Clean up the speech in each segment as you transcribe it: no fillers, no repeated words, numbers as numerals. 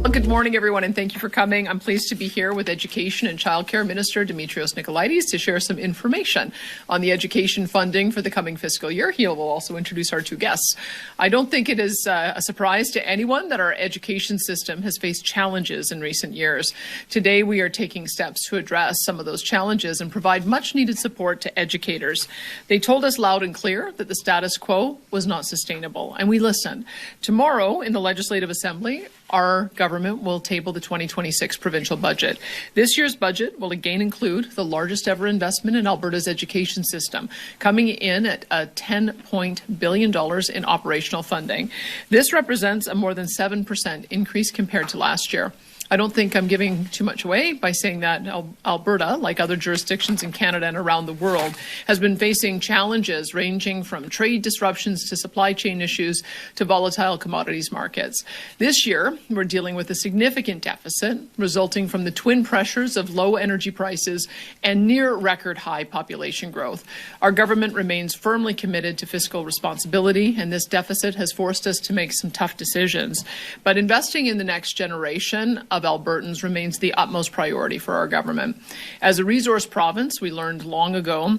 Well, good morning, everyone, and thank you for coming. I'm pleased to be here with Education and Childcare Minister Demetrios Nicolaides to share some information on the education funding for the coming fiscal year. He will also introduce our two guests. I don't think it is a surprise to anyone that our education system has faced challenges in recent years. Today, we are taking steps to address some of those challenges and provide much-needed support to educators. They told us loud and clear that the status quo was not sustainable, and we listened. Tomorrow, in the Legislative Assembly, our government will table the 2026 provincial budget. This year's budget will again include the largest ever investment in Alberta's education system, coming in at $10 billion in operational funding. This represents a more than 7% increase compared to last year. I don't think I'm giving too much away by saying that Alberta, like other jurisdictions in Canada and around the world, has been facing challenges ranging from trade disruptions to supply chain issues to volatile commodities markets. This year, we're dealing with a significant deficit resulting from the twin pressures of low energy prices and near record high population growth. Our government remains firmly committed to fiscal responsibility, and this deficit has forced us to make some tough decisions. But investing in the next generation of Albertans remains the utmost priority for our government. As a resource province, we learned long ago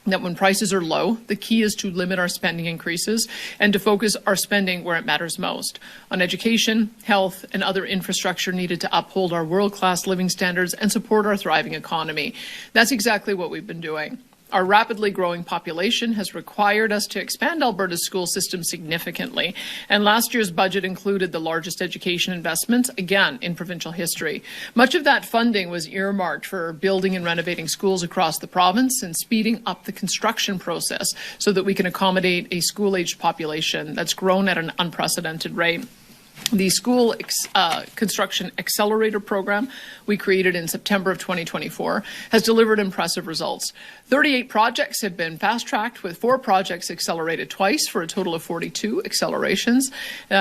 that when prices are low, the key is to limit our spending increases and to focus our spending where it matters most, on education, health, and other infrastructure needed to uphold our world-class living standards and support our thriving economy. That's exactly what we've been doing. Our rapidly growing population has required us to expand Alberta's school system significantly, and last year's budget included the largest education investments, again, in provincial history. Much of that funding was earmarked for building and renovating schools across the province and speeding up the construction process so that we can accommodate a school-aged population that's grown at an unprecedented rate. The School Construction Accelerator Program we created in September of 2024 has delivered impressive results. 38 projects have been fast-tracked, with 4 projects accelerated twice for a total of 42 accelerations,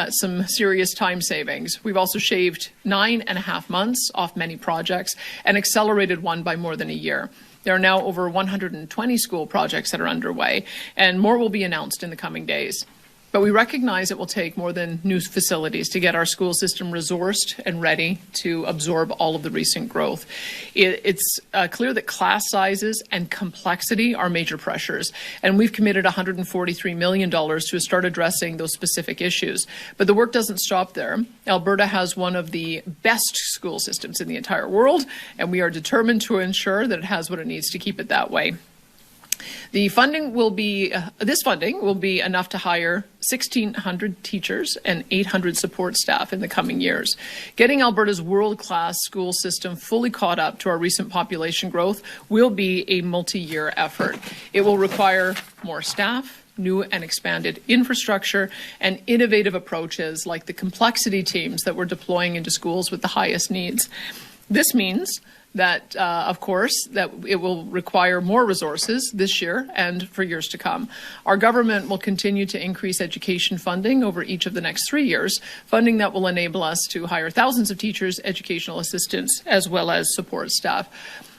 some serious time savings. We've also shaved 9.5 months off many projects and accelerated one by more than a year. There are now over 120 school projects that are underway, and more will be announced in the coming days. But we recognize it will take more than new facilities to get our school system resourced and ready to absorb all of the recent growth. It's clear that class sizes and complexity are major pressures, and we've committed $143 million to start addressing those specific issues. But the work doesn't stop there. Alberta has one of the best school systems in the entire world, and we are determined to ensure that it has what it needs to keep it that way. The funding will be, this funding will be enough to hire 1,600 teachers and 800 support staff in the coming years. Getting Alberta's world-class school system fully caught up to our recent population growth will be a multi-year effort. It will require more staff, new and expanded infrastructure, and innovative approaches like the complexity teams that we're deploying into schools with the highest needs. This means that, of course, that it will require more resources this year and for years to come. Our government will continue to increase education funding over each of the next 3 years, funding that will enable us to hire thousands of teachers, educational assistants, as well as support staff.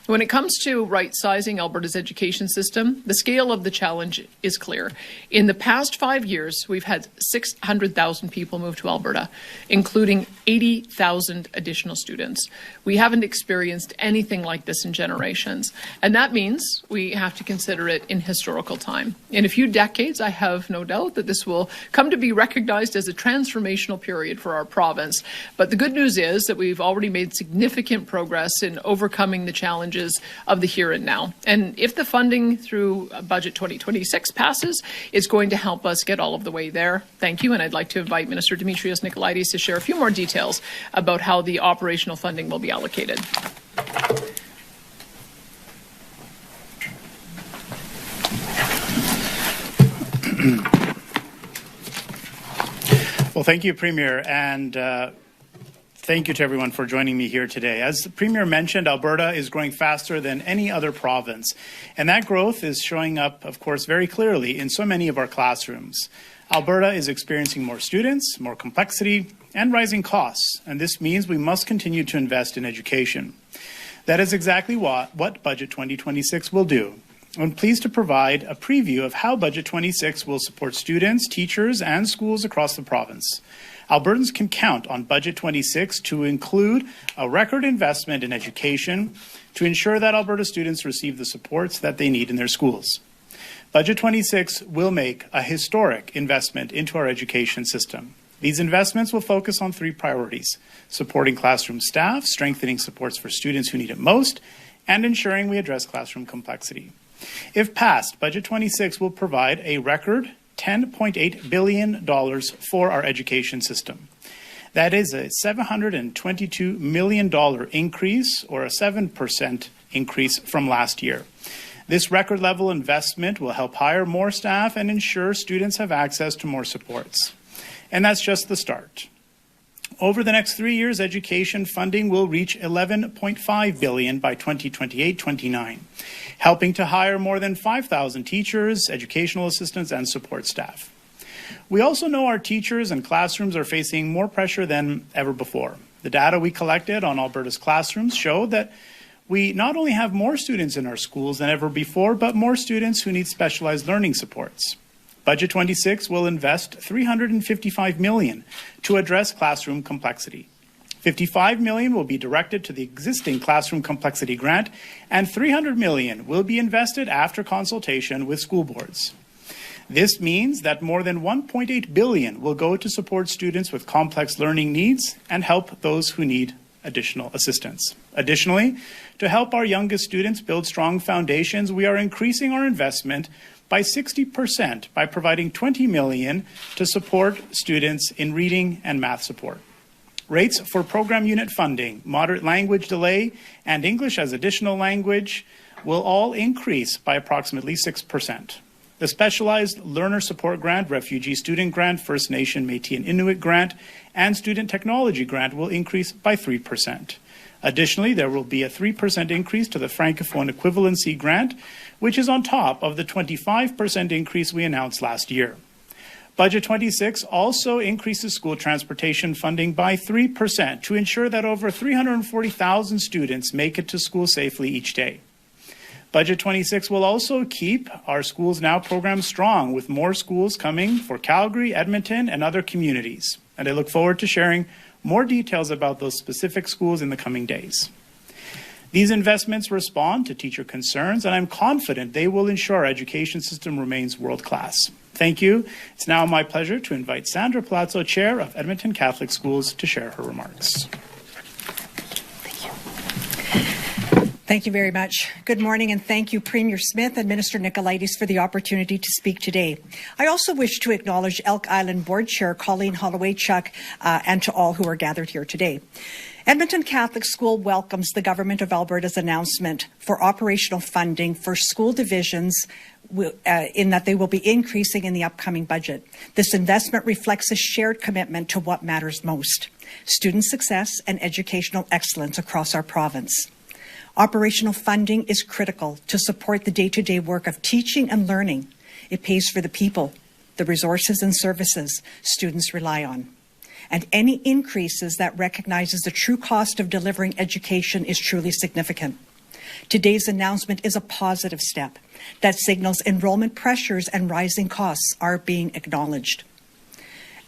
When it comes to right-sizing Alberta's education system, the scale of the challenge is clear. In the past 5 years, we've had 600,000 people move to Alberta, including 80,000 additional students. We haven't experienced anything like this in generations, and that means we have to consider it in historical time. In a few decades, I have no doubt that this will come to be recognized as a transformational period for our province. But the good news is that we've already made significant progress in overcoming the challenges of the here and now. And if the funding through Budget 2026 passes, it's going to help us get all of the way there. Thank you. And I'd like to invite Minister Demetrios Nicolaides to share a few more details about how the operational funding will be allocated. Well, thank you, Premier, and thank you to everyone for joining me here today. As the Premier mentioned, Alberta is growing faster than any other province, and that growth is showing up, of course, very clearly in so many of our classrooms. Alberta is experiencing more students, more complexity, and rising costs, and this means we must continue to invest in education. That is exactly what Budget 2026 will do. I'm pleased to provide a preview of how Budget 26 will support students, teachers, and schools across the province. Albertans can count on Budget 26 to include a record investment in education to ensure that Alberta students receive the supports that they need in their schools. Budget 26 will make a historic investment into our education system. These investments will focus on 3 priorities: supporting classroom staff, strengthening supports for students who need it most, and ensuring we address classroom complexity. If passed, Budget 26 will provide a record $10.8 billion for our education system. That is a $722 million increase, or a 7% increase from last year. This record level investment will help hire more staff and ensure students have access to more supports. And that's just the start. Over the next 3 years, education funding will reach $11.5 billion by 2028-29, helping to hire more than 5,000 teachers, educational assistants, and support staff. We also know our teachers and classrooms are facing more pressure than ever before. The data we collected on Alberta's classrooms showed that we not only have more students in our schools than ever before, but more students who need specialized learning supports. Budget 26 will invest $355 million to address classroom complexity. $55 million will be directed to the existing Classroom Complexity Grant, and $300 million will be invested after consultation with school boards. This means that more than $1.8 billion will go to support students with complex learning needs and help those who need additional assistance. Additionally, to help our youngest students build strong foundations, we are increasing our investment by 60% by providing $20 million to support students in reading and math support. Rates for program unit funding, moderate language delay, and English as additional language will all increase by approximately 6%. The Specialized Learner Support Grant, Refugee Student Grant, First Nation, Métis and Inuit Grant, and Student Technology Grant will increase by 3%. Additionally, there will be a 3% increase to the Francophone Equivalency Grant, which is on top of the 25% increase we announced last year. Budget 26 also increases school transportation funding by 3% to ensure that over 340,000 students make it to school safely each day. Budget 26 will also keep our Schools Now program strong, with more schools coming for Calgary, Edmonton, and other communities. And I look forward to sharing more details about those specific schools in the coming days. These investments respond to teacher concerns, and I'm confident they will ensure our education system remains world-class. Thank you. It's now my pleasure to invite Sandra Palazzo, Chair of Edmonton Catholic Schools, to share her remarks. Thank you very much. Good morning, and thank you, Premier Smith and Minister Nicolaides, for the opportunity to speak today. I also wish to acknowledge Elk Island Board Chair Colleen Holowaychuk and to all who are gathered here today. Edmonton Catholic School welcomes the Government of Alberta's announcement for operational funding for school divisions in that they will be increasing in the upcoming budget. This investment reflects a shared commitment to what matters most: student success and educational excellence across our province. Operational funding is critical to support the day-to-day work of teaching and learning. It pays for the people, the resources and services students rely on. And any increases that recognizes the true cost of delivering education is truly significant. Today's announcement is a positive step that signals enrollment pressures and rising costs are being acknowledged.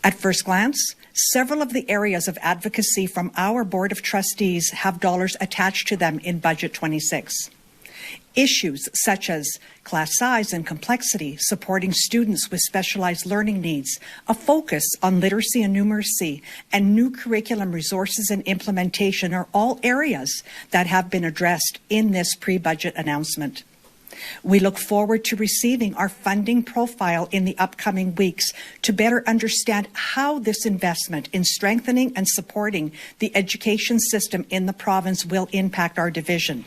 At first glance, several of the areas of advocacy from our Board of Trustees have dollars attached to them in Budget 26. Issues such as class size and complexity, supporting students with specialized learning needs, a focus on literacy and numeracy, and new curriculum resources and implementation are all areas that have been addressed in this pre-budget announcement. We look forward to receiving our funding profile in the upcoming weeks to better understand how this investment in strengthening and supporting the education system in the province will impact our division.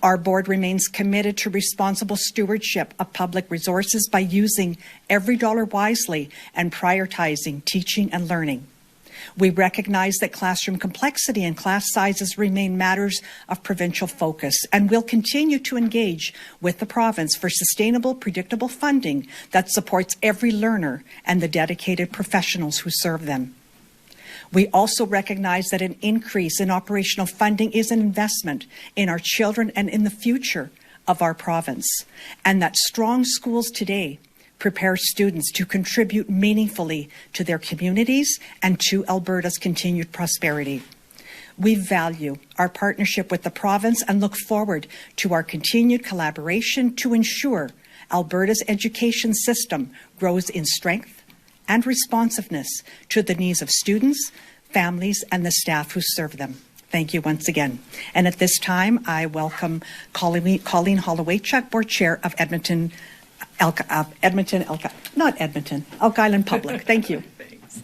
Our board remains committed to responsible stewardship of public resources by using every dollar wisely and prioritizing teaching and learning. We recognize that classroom complexity and class sizes remain matters of provincial focus, and will continue to engage with the province for sustainable, predictable funding that supports every learner and the dedicated professionals who serve them. We also recognize that an increase in operational funding is an investment in our children and in the future of our province, and that strong schools today prepare students to contribute meaningfully to their communities and to Alberta's continued prosperity. We value our partnership with the province and look forward to our continued collaboration to ensure Alberta's education system grows in strength and responsiveness to the needs of students, families, and the staff who serve them. Thank you once again. And at this time, I welcome Colleen Holowaychuk, Board Chair of Elk Island Public. Thank you. Thanks.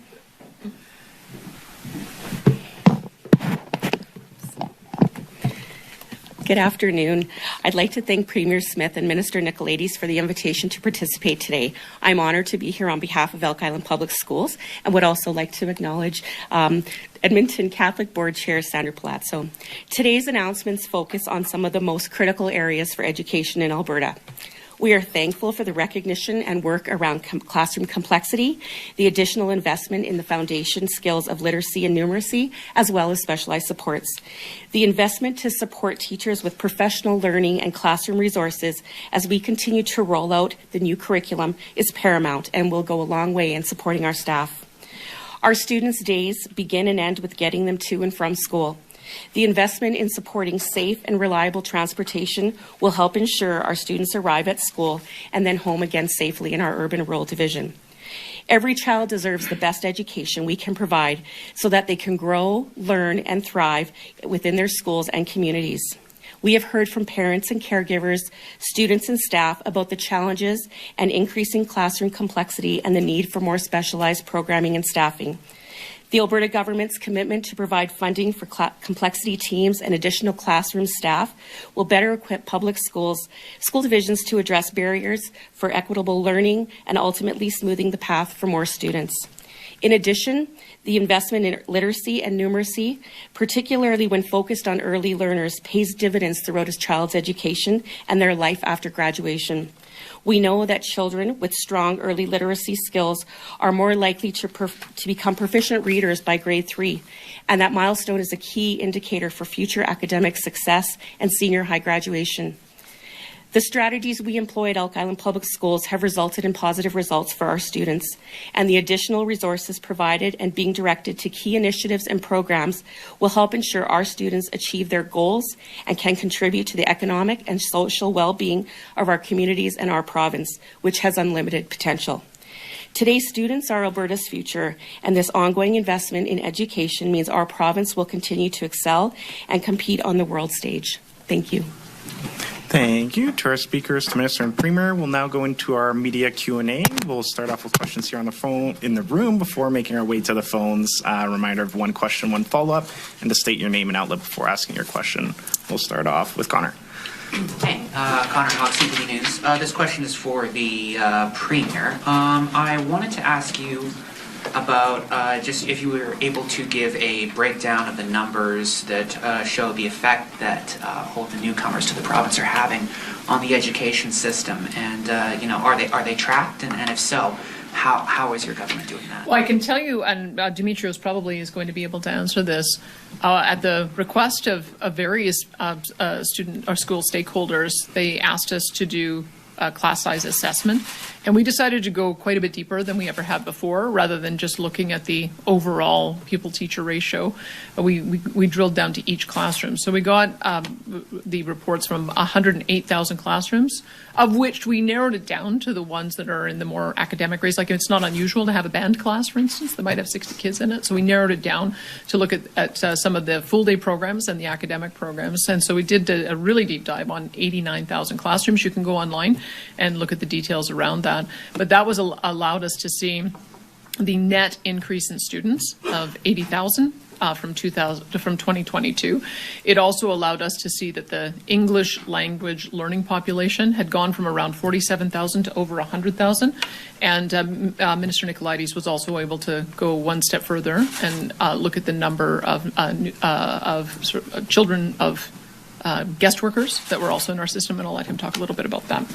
Good afternoon. I'd like to thank Premier Smith and Minister Nicolaides for the invitation to participate today. I'm honored to be here on behalf of Elk Island Public Schools and would also like to acknowledge Edmonton Catholic Board Chair Sandra Palazzo. Today's announcements focus on some of the most critical areas for education in Alberta. We are thankful for the recognition and work around classroom complexity, the additional investment in the foundation skills of literacy and numeracy, as well as specialized supports. The investment to support teachers with professional learning and classroom resources as we continue to roll out the new curriculum is paramount and will go a long way in supporting our staff. Our students' days begin and end with getting them to and from school. The investment in supporting safe and reliable transportation will help ensure our students arrive at school and then home again safely in our urban-rural division. Every child deserves the best education we can provide so that they can grow, learn, and thrive within their schools and communities. We have heard from parents and caregivers, students and staff about the challenges and increasing classroom complexity and the need for more specialized programming and staffing. The Alberta government's commitment to provide funding for complexity teams and additional classroom staff will better equip public school divisions to address barriers for equitable learning and ultimately smoothing the path for more students. In addition, the investment in literacy and numeracy, particularly when focused on early learners, pays dividends throughout a child's education and their life after graduation. We know that children with strong early literacy skills are more likely to become proficient readers by grade 3, and that milestone is a key indicator for future academic success and senior high graduation. The strategies we employ at Elk Island Public Schools have resulted in positive results for our students, and the additional resources provided and being directed to key initiatives and programs will help ensure our students achieve their goals and can contribute to the economic and social well-being of our communities and our province, which has unlimited potential. Today's students are Alberta's future, and this ongoing investment in education means our province will continue to excel and compete on the world stage. Thank you. Thank you to our speakers, to Minister and Premier. We'll now go into our media Q&A. We'll start off with questions here on the phone in the room before making our way to the phones. Reminder of one question, one follow-up, and to state your name and outlet before asking your question. We'll start off with Connor. Hey, Connor Hawk, CTV News. This question is for the Premier. I wanted to ask you about just if you were able to give a breakdown of the numbers that show the effect that all the newcomers to the province are having on the education system, and are they tracked, and if so, how is your government doing that? Well, I can tell you, and Demetrios probably is going to be able to answer this, at the request of various student or school stakeholders, they asked us to do class size assessment, and we decided to go quite a bit deeper than we ever had before. Rather than just looking at the overall pupil-teacher ratio, we drilled down to each classroom. So we got the reports from 108,000 classrooms, of which we narrowed it down to the ones that are in the more academic grades. Like, it's not unusual to have a band class, for instance, that might have 60 kids in it. So we narrowed it down to look at some of the full-day programs and the academic programs. And so we did a really deep dive on 89,000 classrooms. You can go online and look at the details around that. But that was allowed us to see the net increase in students of 80,000 from 2022. It also allowed us to see that the English language learning population had gone from around 47,000 to over 100,000. And Minister Nicolaides was also able to go one step further and look at the number of children of guest workers that were also in our system, and I'll let him talk a little bit about that.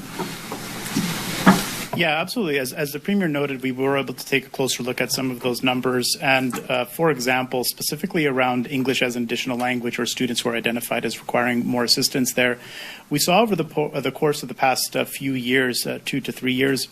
Yeah, absolutely. As the Premier noted, we were able to take a closer look at some of those numbers. And for example, specifically around English as an additional language or students who are identified as requiring more assistance there, we saw over the course of the past few years, 2 to 3 years,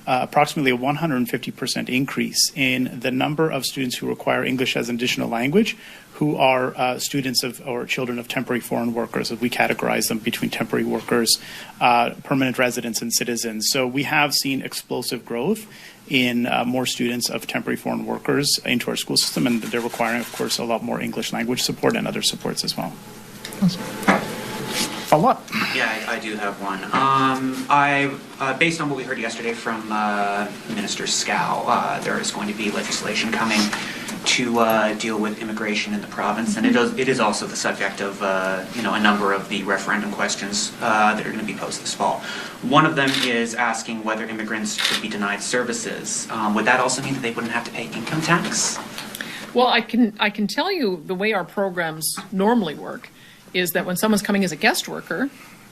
approximately a 150% increase in the number of students who require English as an additional language who are students of or children of temporary foreign workers, as we categorize them between temporary workers, permanent residents, and citizens. So we have seen explosive growth in more students of temporary foreign workers into our school system, and they're requiring, of course, a lot more English language support and other supports as well. Follow-up. Yeah, I do have one. Based on what we heard yesterday from Minister Scow, there is going to be legislation coming to deal with immigration in the province, and it is also the subject of a number of the referendum questions that are going to be posed this fall. One of them is asking whether immigrants should be denied services. Would that also mean that they wouldn't have to pay income tax? Well, I can tell you the way our programs normally work is that when someone's coming as a guest worker,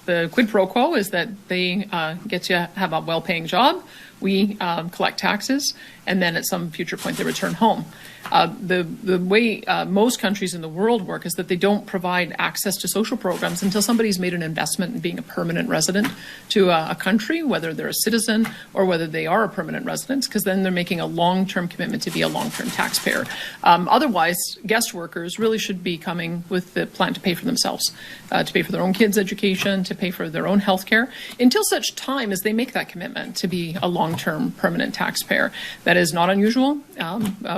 the quid pro quo is that they get to have a well-paying job, we collect taxes, and then at some future point they return home. The way most countries in the world work is that they don't provide access to social programs until somebody's made an investment in being a permanent resident to a country, whether they're a citizen or whether they are a permanent resident, because then they're making a long-term commitment to be a long-term taxpayer. Otherwise, guest workers really should be coming with the plan to pay for themselves, to pay for their own kids' education, to pay for their own health care, until such time as they make that commitment to be a long-term permanent taxpayer. That is not unusual.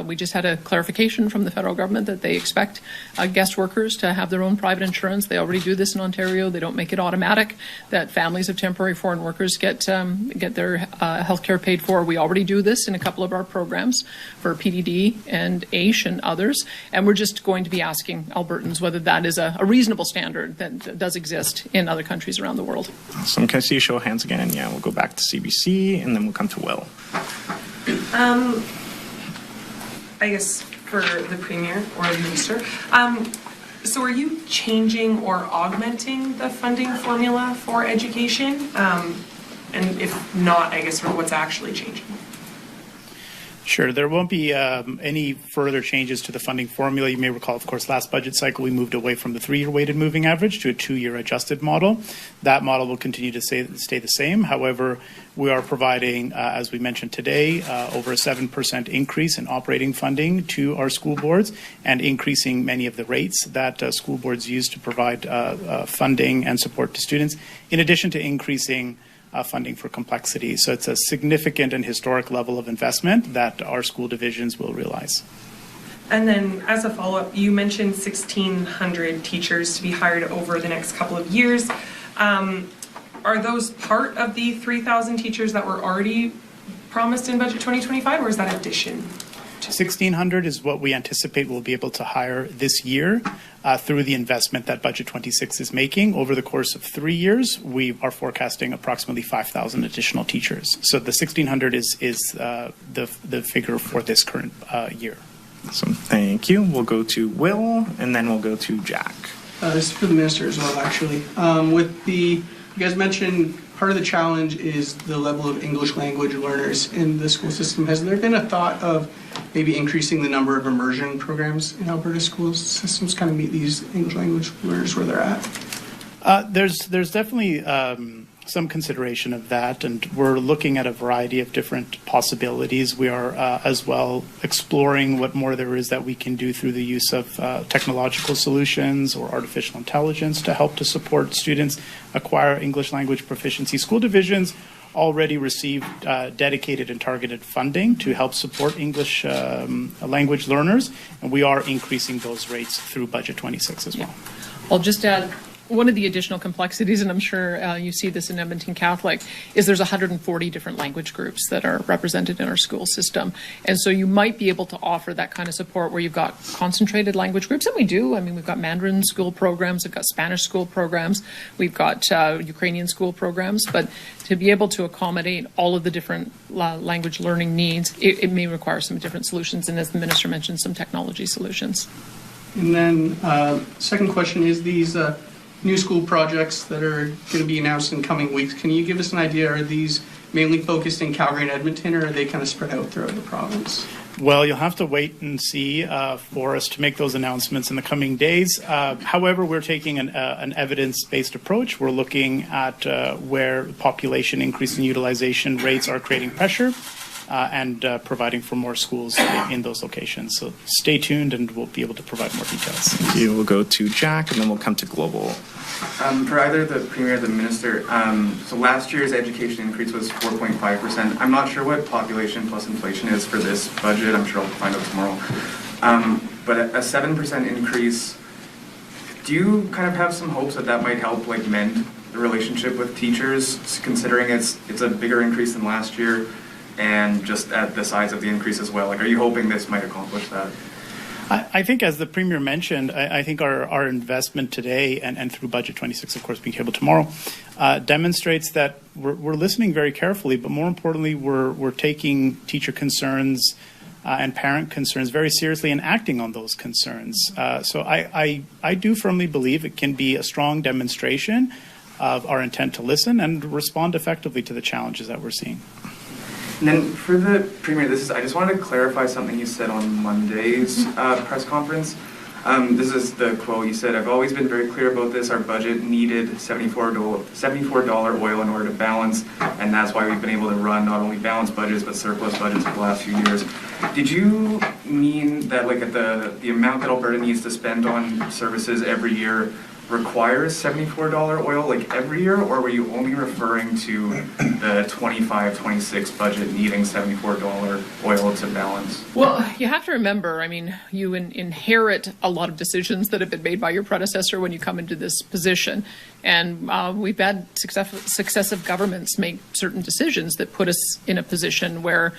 We just had a clarification from the federal government that they expect guest workers to have their own private insurance. They already do this in Ontario. They don't make it automatic that families of temporary foreign workers get their health care paid for. We already do this in a couple of our programs for PDD and AISH and others. And we're just going to be asking Albertans whether that is a reasonable standard that does exist in other countries around the world. Awesome. Can I see a show of hands again? Yeah, we'll go back to CBC and then we'll come to Will. I guess for the Premier or the Minister. So are you changing or augmenting the funding formula for education? And if not, I guess what's actually changing? Sure. There won't be any further changes to the funding formula. You may recall, of course, last budget cycle, we moved away from the 3-year weighted moving average to a 2-year adjusted model. That model will continue to stay the same. However, we are providing, as we mentioned today, over a 7% increase in operating funding to our school boards and increasing many of the rates that school boards use to provide funding and support to students, in addition to increasing funding for complexity. So it's a significant and historic level of investment that our school divisions will realize. And then as a follow-up, you mentioned 1,600 teachers to be hired over the next couple of years. Are those part of the 3,000 teachers that were already promised in Budget 2025, or is that addition? 1,600 is what we anticipate we'll be able to hire this year through the investment that Budget 26 is making. Over the course of 3 years, we are forecasting approximately 5,000 additional teachers. So the 1,600 is the figure for this current year. Awesome. Thank you. We'll go to Will, and then we'll go to Jack. This is for the Minister as well, actually. You guys mentioned part of the challenge is the level of English language learners in the school system. Has there been a thought of maybe increasing the number of immersion programs in Alberta school systems, kind of meet these English language learners where they're at? There's definitely some consideration of that, and we're looking at a variety of different possibilities. We are as well exploring what more there is that we can do through the use of technological solutions or artificial intelligence to help to support students acquire English language proficiency. School divisions already received dedicated and targeted funding to help support English language learners, and we are increasing those rates through Budget 26 as well. I'll just add, one of the additional complexities, and I'm sure you see this in Edmonton Catholic, is there's 140 different language groups that are represented in our school system. And so you might be able to offer that kind of support where you've got concentrated language groups, and we do. I mean, we've got Mandarin school programs, we've got Spanish school programs, we've got Ukrainian school programs, but to be able to accommodate all of the different language learning needs, it may require some different solutions, and as the Minister mentioned, some technology solutions. And then second question is these new school projects that are going to be announced in coming weeks. Can you give us an idea, are these mainly focused in Calgary and Edmonton, or are they kind of spread out throughout the province? Well, you'll have to wait and see for us to make those announcements in the coming days. However, we're taking an evidence-based approach. We're looking at where population increase and utilization rates are creating pressure and providing for more schools in those locations. So stay tuned and we'll be able to provide more details. You will go to Jack and then we'll come to Global. For either the Premier or the Minister, so last year's education increase was 4.5%. I'm not sure what population plus inflation is for this budget. I'm sure I'll find out tomorrow. But a 7% increase, do you kind of have some hopes that that might help like mend the relationship with teachers, considering it's a bigger increase than last year and just at the size of the increase as well? Like, are you hoping this might accomplish that? I think, as the Premier mentioned, I think our investment today and through Budget 26, of course, being tabled tomorrow, demonstrates that we're listening very carefully, but more importantly, we're taking teacher concerns and parent concerns very seriously and acting on those concerns. So I do firmly believe it can be a strong demonstration of our intent to listen and respond effectively to the challenges that we're seeing. And then for the Premier, I just wanted to clarify something you said on Monday's press conference. This is the quote. You said, "I've always been very clear about this. Our budget needed $74 oil in order to balance, and that's why we've been able to run not only balanced budgets but surplus budgets for the last few years." Did you mean that like at the amount that Alberta needs to spend on services every year requires $74 oil like every year, or were you only referring to the 25-26 budget needing $74 oil to balance? Well, you have to remember, I mean, you inherit a lot of decisions that have been made by your predecessor when you come into this position. And we've had successive governments make certain decisions that put us in a position where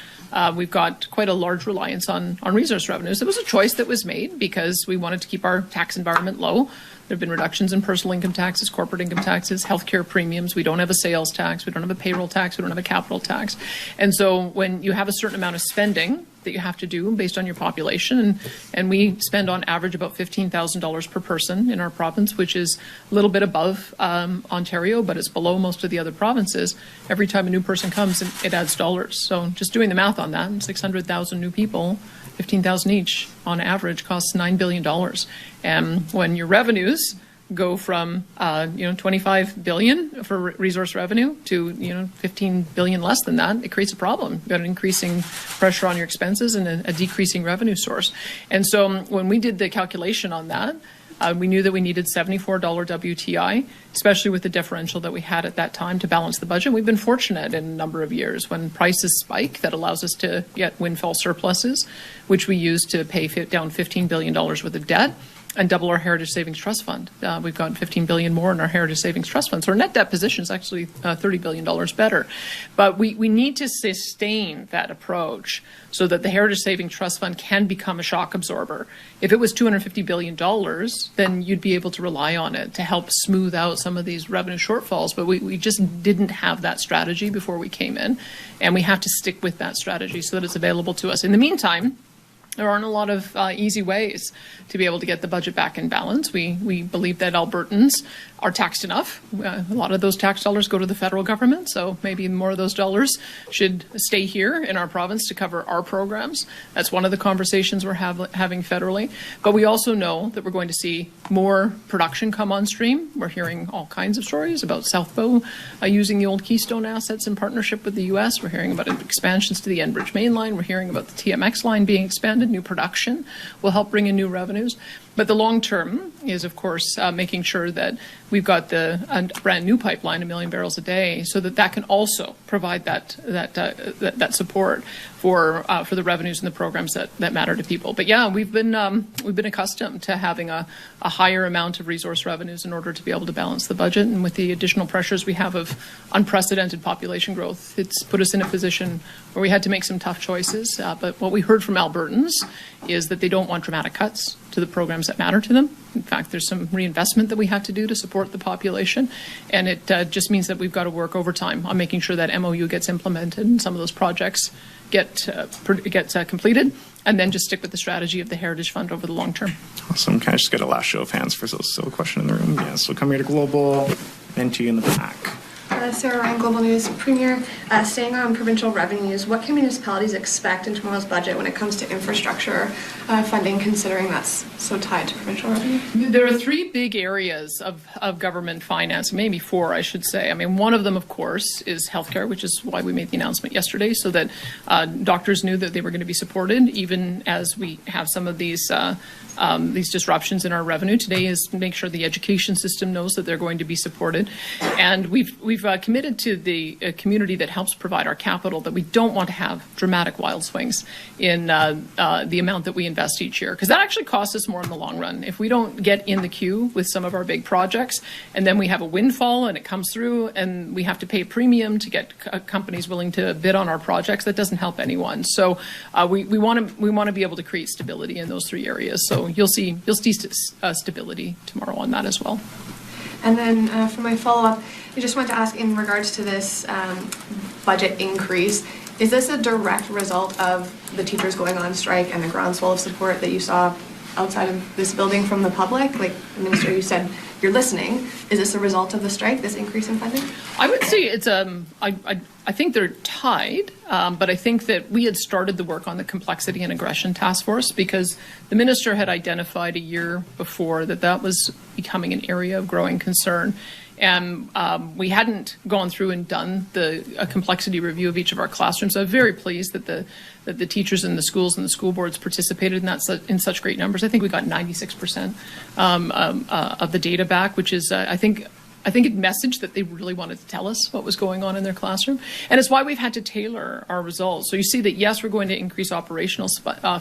we've got quite a large reliance on resource revenues. It was a choice that was made because we wanted to keep our tax environment low. There have been reductions in personal income taxes, corporate income taxes, healthcare premiums. We don't have a sales tax. We don't have a payroll tax. We don't have a capital tax. And so when you have a certain amount of spending that you have to do based on your population, and we spend on average about $15,000 per person in our province, which is a little bit above Ontario, but it's below most of the other provinces. Every time a new person comes, it adds dollars. So just doing the math on that, 600,000 new people, 15,000 each on average costs $9 billion. And when your revenues go from 25 billion for resource revenue to 15 billion less than that, it creates a problem. You've got an increasing pressure on your expenses and a decreasing revenue source. And so when we did the calculation on that, we knew that we needed $74 WTI, especially with the differential that we had at that time to balance the budget. We've been fortunate in a number of years when prices spike, that allows us to get windfall surpluses, which we use to pay down $15 billion worth of debt and double our Heritage Savings Trust Fund. We've got $15 billion more in our Heritage Savings Trust Fund. So our net debt position is actually $30 billion better. But we need to sustain that approach so that the Heritage Savings Trust Fund can become a shock absorber. If it was $250 billion, then you'd be able to rely on it to help smooth out some of these revenue shortfalls. But we just didn't have that strategy before we came in. And we have to stick with that strategy so that it's available to us. In the meantime, there aren't a lot of easy ways to be able to get the budget back in balance. We believe that Albertans are taxed enough. A lot of those tax dollars go to the federal government, so maybe more of those dollars should stay here in our province to cover our programs. That's one of the conversations we're having federally. But we also know that we're going to see more production come on stream. We're hearing all kinds of stories about South Bow using the old Keystone assets in partnership with the U.S. We're hearing about expansions to the Enbridge Main Line. We're hearing about the TMX line being expanded. New production will help bring in new revenues. But the long term is, of course, making sure that we've got a brand new pipeline, 1 million barrels a day, so that can also provide that support for the revenues and the programs that matter to people. But yeah, we've been accustomed to having a higher amount of resource revenues in order to be able to balance the budget. And with the additional pressures we have of unprecedented population growth, it's put us in a position where we had to make some tough choices. But what we heard from Albertans is that they don't want dramatic cuts to the programs that matter to them. In fact, there's some reinvestment that we have to do to support the population, and it just means that we've got to work overtime on making sure that MOU gets implemented and some of those projects get completed, and then just stick with the strategy of the Heritage Fund over the long term. Awesome. Can I just get a last show of hands for still a question in the room? Yeah, so come here to Global, then to you in the back. Sarah Ryan, Global News. Premier, staying on provincial revenues, what can municipalities expect in tomorrow's budget when it comes to infrastructure funding, considering that's so tied to provincial revenue? There are three big areas of government finance, maybe four, I should say. I mean, one of them, of course, is healthcare, which is why we made the announcement yesterday, so that doctors knew that they were going to be supported, even as we have some of these disruptions in our revenue. Today is to make sure the education system knows that they're going to be supported. And we've committed to the community that helps provide our capital that we don't want to have dramatic wild swings in the amount that we invest each year, because that actually costs us more in the long run. If we don't get in the queue with some of our big projects and then we have a windfall and it comes through and we have to pay a premium to get companies willing to bid on our projects, that doesn't help anyone. So we want to be able to create stability in those three areas. So you'll see stability tomorrow on that as well. And then for my follow-up, I just want to ask in regards to this budget increase, is this a direct result of the teachers going on strike and the groundswell of support that you saw outside of this building from the public? Like, Minister, you said you're listening. Is this a result of the strike, this increase in funding? I would say it's I think they're tied, but I think that we had started the work on the complexity and aggression task force because the minister had identified a year before that was becoming an area of growing concern. And we hadn't gone through and done a complexity review of each of our classrooms. So I'm very pleased that the teachers in the schools and the school boards participated in that in such great numbers. I think we got 96% of the data back, which is, I think it messaged that they really wanted to tell us what was going on in their classroom. And it's why we've had to tailor our results. So you see that, yes, we're going to increase operational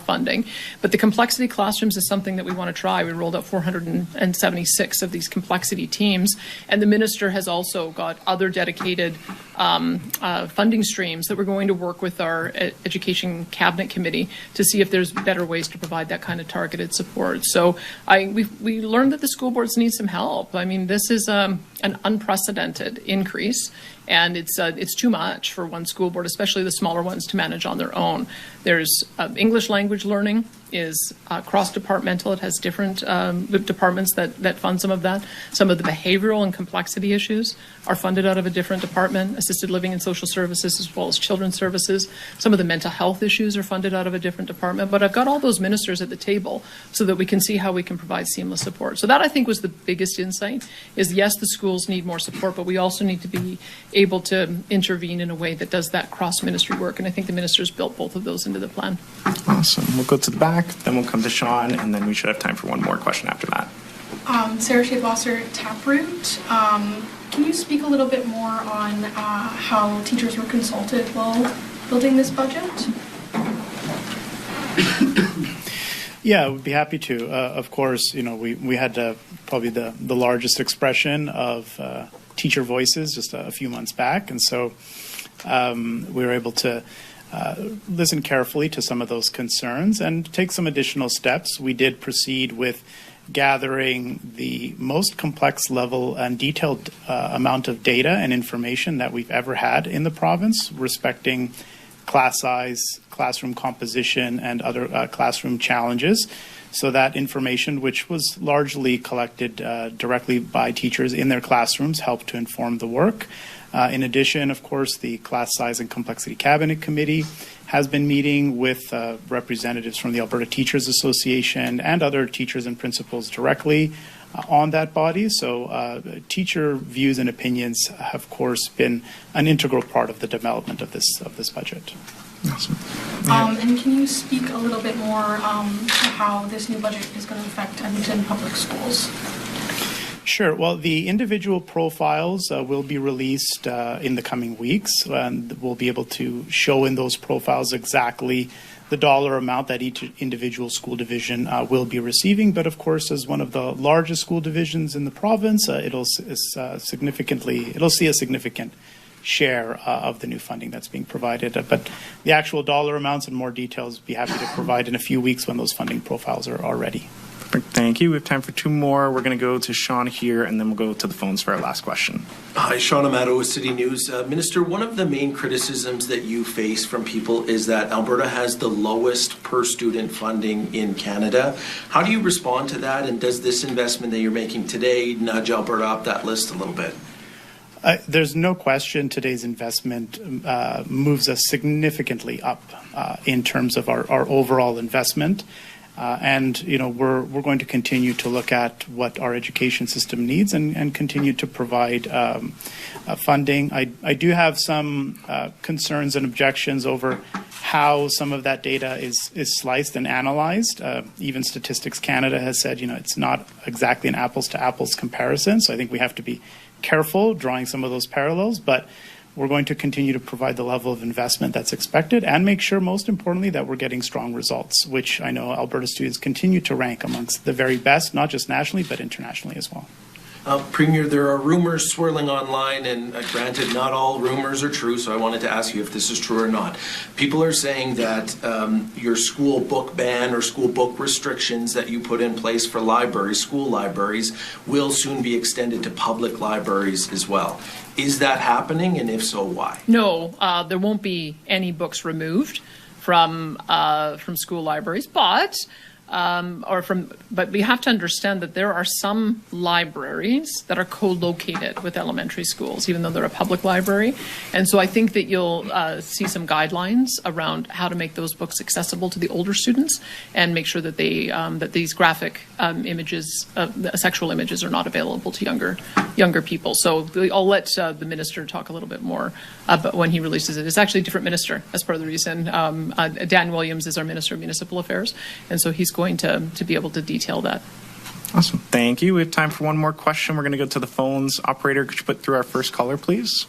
funding, but the complexity classrooms is something that we want to try. We rolled out 476 of these complexity teams. And the minister has also got other dedicated funding streams that we're going to work with our Education Cabinet Committee to see if there's better ways to provide that kind of targeted support. So we learned that the school boards need some help. I mean, this is an unprecedented increase, and it's too much for one school board, especially the smaller ones, to manage on their own. There's English language learning is cross-departmental. It has different departments that fund some of that. Some of the behavioral and complexity issues are funded out of a different department, assisted living and social services, as well as children's services. Some of the mental health issues are funded out of a different department. But I've got all those ministers at the table so that we can see how we can provide seamless support. So that, I think, was the biggest insight, is yes, the schools need more support, but we also need to be able to intervene in a way that does that cross-ministry work. And I think the ministers built both of those into the plan. Awesome. We'll go to the back, then we'll come to Sean, and then we should have time for one more question after that. Sarah Shadewasser, Taproot. Can you speak a little bit more on how teachers were consulted while building this budget? Yeah, we'd be happy to. Of course, we had probably the largest expression of teacher voices just a few months back, and so we were able to listen carefully to some of those concerns and take some additional steps. We did proceed with gathering the most complex level and detailed amount of data and information that we've ever had in the province, respecting class size, classroom composition, and other classroom challenges. So that information, which was largely collected directly by teachers in their classrooms, helped to inform the work. In addition, of course, the Class Size and Complexity Cabinet Committee has been meeting with representatives from the Alberta Teachers Association and other teachers and principals directly on that body. So teacher views and opinions have, of course, been an integral part of the development of this budget. Awesome. And can you speak a little bit more to how this new budget is going to affect Edmonton Public Schools? Sure. Well, the individual profiles will be released in the coming weeks, and we'll be able to show in those profiles exactly the dollar amount that each individual school division will be receiving. But of course, as one of the largest school divisions in the province, it'll see a significant share of the new funding that's being provided. But the actual dollar amounts and more details, be happy to provide in a few weeks when those funding profiles are ready. Thank you. We have time for two more. We're going to go to Sean here, and then we'll go to the phones for our last question. Hi, Sean Amato with City News. Minister, one of the main criticisms that you face from people is that Alberta has the lowest per student funding in Canada. How do you respond to that, and does this investment that you're making today nudge Alberta up that list a little bit? There's no question today's investment moves us significantly up in terms of our overall investment. And we're going to continue to look at what our education system needs and continue to provide funding. I do have some concerns and objections over how some of that data is sliced and analyzed. Even Statistics Canada has said, it's not exactly an apples to apples comparison. So I think we have to be careful drawing some of those parallels, but we're going to continue to provide the level of investment that's expected and make sure, most importantly, that we're getting strong results, which I know Alberta students continue to rank amongst the very best, not just nationally, but internationally as well. Premier, there are rumors swirling online, and granted, not all rumors are true, so I wanted to ask you if this is true or not. People are saying that your school book ban or school book restrictions that you put in place for libraries, school libraries, will soon be extended to public libraries as well. Is that happening, and if so, why? No, there won't be any books removed from school libraries, but we have to understand that there are some libraries that are co-located with elementary schools, even though they're a public library. And so I think that you'll see some guidelines around how to make those books accessible to the older students and make sure that that these graphic images, sexual images, are not available to younger people. So I'll let the minister talk a little bit more about when he releases it. It's actually a different minister, as part of the reason. Dan Williams is our Minister of Municipal Affairs, and so he's going to be able to detail that. Awesome. Thank you. We have time for one more question. We're going to go to the phones. Operator, could you put through our first caller, please?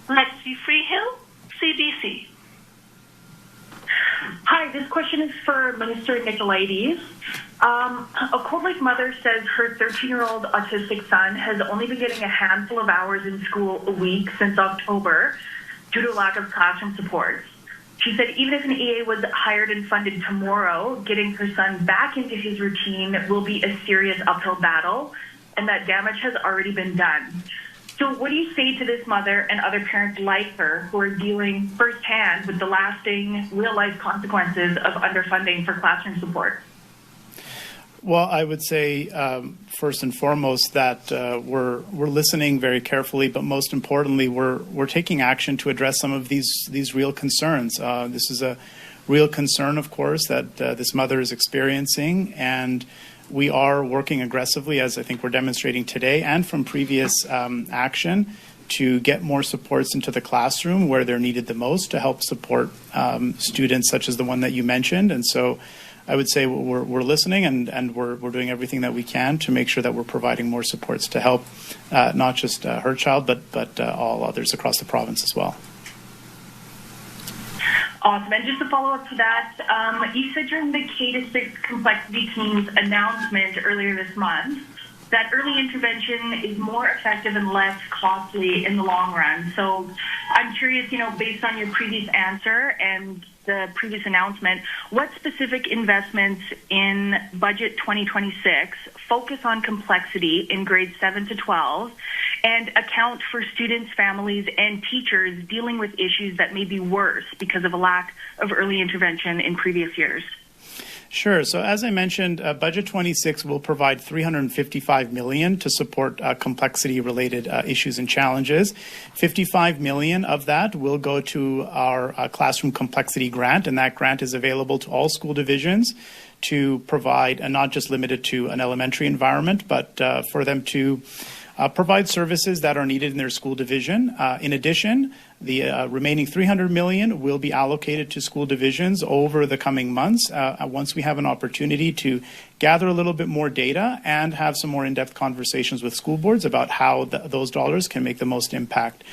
Lexi Freehill, CBC. Hi, this question is for Minister Nicolaides. A Cold Lake mother says her 13-year-old autistic son has only been getting a handful of hours in school a week since October due to lack of classroom supports. She said even if an EA was hired and funded tomorrow, getting her son back into his routine will be a serious uphill battle, and that damage has already been done. So what do you say to this mother and other parents like her who are dealing firsthand with the lasting, real-life consequences of underfunding for classroom support? Well, I would say first and foremost that we're listening very carefully, but most importantly, we're taking action to address some of these real concerns. This is a real concern, of course, that this mother is experiencing, and we are working aggressively, as I think we're demonstrating today, and from previous action, to get more supports into the classroom where they're needed the most to help support students such as the one that you mentioned. And so I would say we're listening and we're doing everything that we can to make sure that we're providing more supports to help not just her child, but all others across the province as well. Awesome. And just to follow up to that, you said during the K-6 complexity team's announcement earlier this month that early intervention is more effective and less costly in the long run. So I'm curious, based on your previous answer and the previous announcement, what specific investments in budget 2026 focus on complexity in grades 7 to 12 and account for students, families, and teachers dealing with issues that may be worse because of a lack of early intervention in previous years? Sure. So as I mentioned, Budget 26 will provide $355 million to support complexity-related issues and challenges. $55 million of that will go to our classroom complexity grant, and that grant is available to all school divisions to provide, and not just limited to an elementary environment, but for them to provide services that are needed in their school division. In addition, the remaining $300 million will be allocated to school divisions over the coming months once we have an opportunity to gather a little bit more data and have some more in-depth conversations with school boards about how those dollars can make the most impact.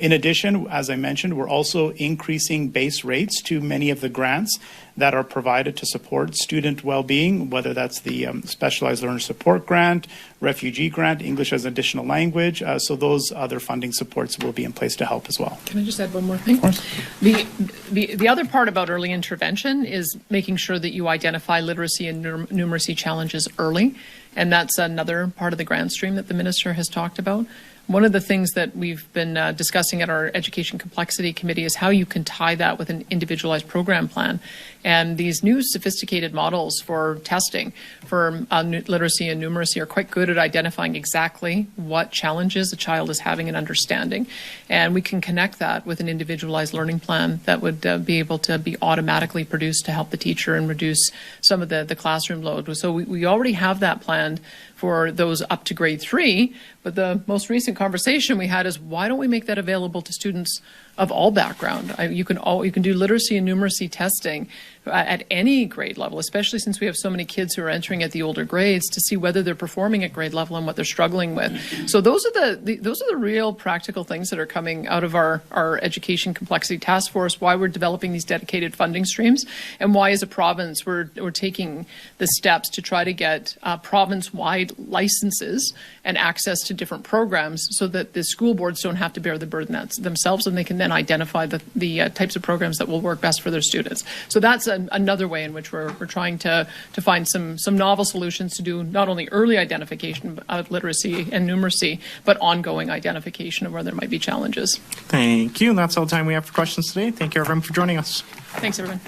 In addition, as I mentioned, we're also increasing base rates to many of the grants that are provided to support student well-being, whether that's the Specialized Learner Support Grant, Refugee Grant, English as an Additional Language. So those other funding supports will be in place to help as well. Can I just add one more thing? Of course. The other part about early intervention is making sure that you identify literacy and numeracy challenges early, and that's another part of the grant stream that the minister has talked about. One of the things that we've been discussing at our Education Complexity Committee is how you can tie that with an individualized program plan. And these new sophisticated models for testing for literacy and numeracy are quite good at identifying exactly what challenges a child is having and understanding. And we can connect that with an individualized learning plan that would be able to be automatically produced to help the teacher and reduce some of the classroom load. So we already have that planned for those up to grade 3, but the most recent conversation we had is why don't we make that available to students of all background? You can do literacy and numeracy testing at any grade level, especially since we have so many kids who are entering at the older grades, to see whether they're performing at grade level and what they're struggling with. So those are the real practical things that are coming out of our Education Complexity Task Force, why we're developing these dedicated funding streams, and why as a province we're taking the steps to try to get province-wide licenses and access to different programs so that the school boards don't have to bear the burden themselves, and they can then identify the types of programs that will work best for their students. So that's another way in which we're trying to find some novel solutions to do not only early identification of literacy and numeracy, but ongoing identification of where there might be challenges. Thank you. And that's all the time we have for questions today. Thank you, everyone, for joining us. Thanks, everyone.